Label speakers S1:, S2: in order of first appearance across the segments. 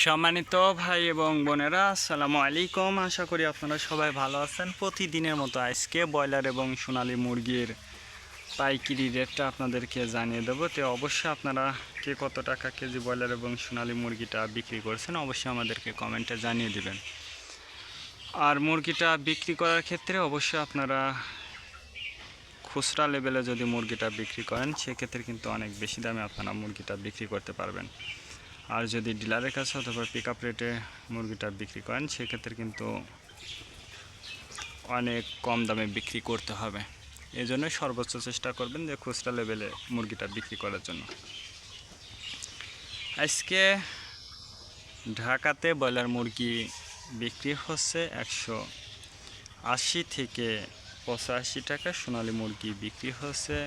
S1: সম্মানিত ভাই এবং বোনেরা, আসসালামু আলাইকুম। আশা করি আপনারা সবাই ভালো আছেন। প্রতিদিনের মতো আজকে ব্রয়লার এবং সোনালী মুরগির পাইকারি রেটটা আপনাদেরকে জানিয়ে দেবো। তো অবশ্যই আপনারা কে কত টাকা কেজি ব্রয়লার এবং সোনালী মুরগিটা বিক্রি করছেন অবশ্যই আমাদেরকে কমেন্টে জানিয়ে দেবেন। আর মুরগিটা বিক্রি করার ক্ষেত্রে অবশ্যই আপনারা খুচরা লেভেলে যদি মুরগিটা বিক্রি করেন সেক্ষেত্রে কিন্তু অনেক বেশি দামে আপনারা মুরগিটা বিক্রি করতে পারবেন। আর যদি ডিলারের কাছে অথবা পিক আপ রেটে মুরগিটা বিক্রি করেন সেক্ষেত্রে কিন্তু অনেক কম দামে বিক্রি করতে হবে। এই জন্য সর্বোচ্চ চেষ্টা করবেন যে খুচরা লেভেলে মুরগিটা বিক্রি করার জন্য। আজকে ঢাকাতে ব্রয়লার মুরগি বিক্রি হচ্ছে 180 থেকে 85 টাকা, সোনালী মুরগি বিক্রি হচ্ছে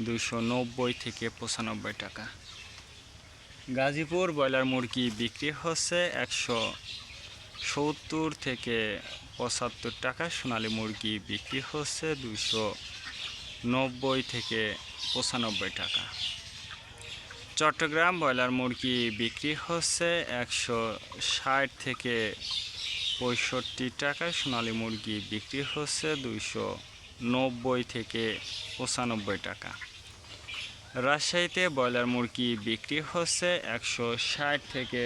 S1: 290 থেকে 95 টাকা। গাজীপুর ব্রয়লার মুরগি বিক্রি হচ্ছে 170 থেকে 75 টাকা, সোনালী মুরগি বিক্রি হচ্ছে 290 থেকে 95 টাকা। চট্টগ্রাম ব্রয়লার মুরগি বিক্রি হচ্ছে 160 থেকে 65 টাকা, সোনালী মুরগি বিক্রি হচ্ছে 290 থেকে 95 টাকা। রাজশাহীতে ব্রয়লার মুরগি বিক্রি হচ্ছে 160 থেকে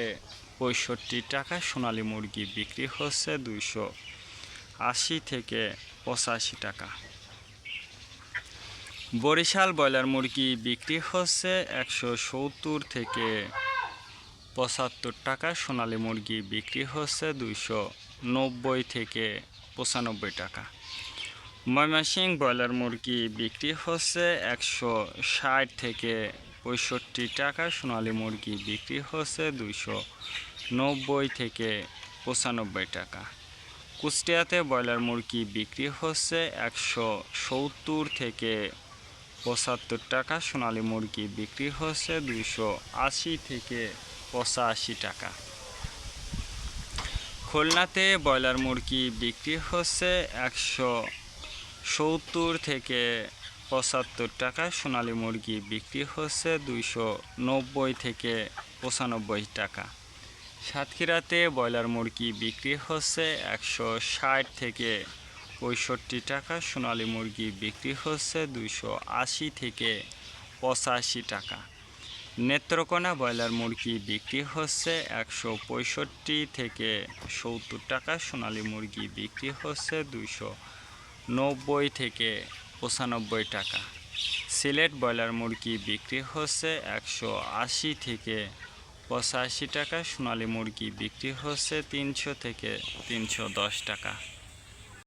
S1: 65 টাকা, সোনালী মুরগি বিক্রি হচ্ছে 280 থেকে 85 টাকা। বরিশাল ব্রয়লার মুরগি বিক্রি হচ্ছে 170 থেকে 75 টাকা, সোনালী মুরগি বিক্রি হচ্ছে 290 থেকে 95 টাকা। ময়মনসিংহ ব্রয়লার মুরগি বিক্রি হচ্ছে 160 থেকে 65 টাকা, সোনালী মুরগি বিক্রি হচ্ছে 290 থেকে 95 টাকা। কুষ্টিয়াতে ব্রয়লার মুরগি বিক্রি হচ্ছে 170 থেকে 75 টাকা, সোনালী মুরগি বিক্রি হচ্ছে 280 থেকে 85 টাকা। খুলনাতে ব্রয়লার মুরগি বিক্রি হচ্ছে 170 থেকে 75 টাকা, সোনালী মুরগি বিক্রি হচ্ছে 290 থেকে 95 টাকা। সাতক্ষীরাতে ব্রয়লার মুরগি বিক্রি হচ্ছে 160 থেকে 65 টাকা, সোনালী মুরগি বিক্রি হচ্ছে 280 থেকে 85 টাকা। নেত্রকোনা ব্রয়লার মুরগি বিক্রি হচ্ছে 165 থেকে 70 টাকা, সোনালী মুরগি বিক্রি হচ্ছে 290 থেকে 95 টাকা। সিলেট ব্রয়লার মুরগি বিক্রি হচ্ছে 180 থেকে 85 টাকা, সোনালী মুরগি বিক্রি হচ্ছে 300 থেকে 310 টাকা।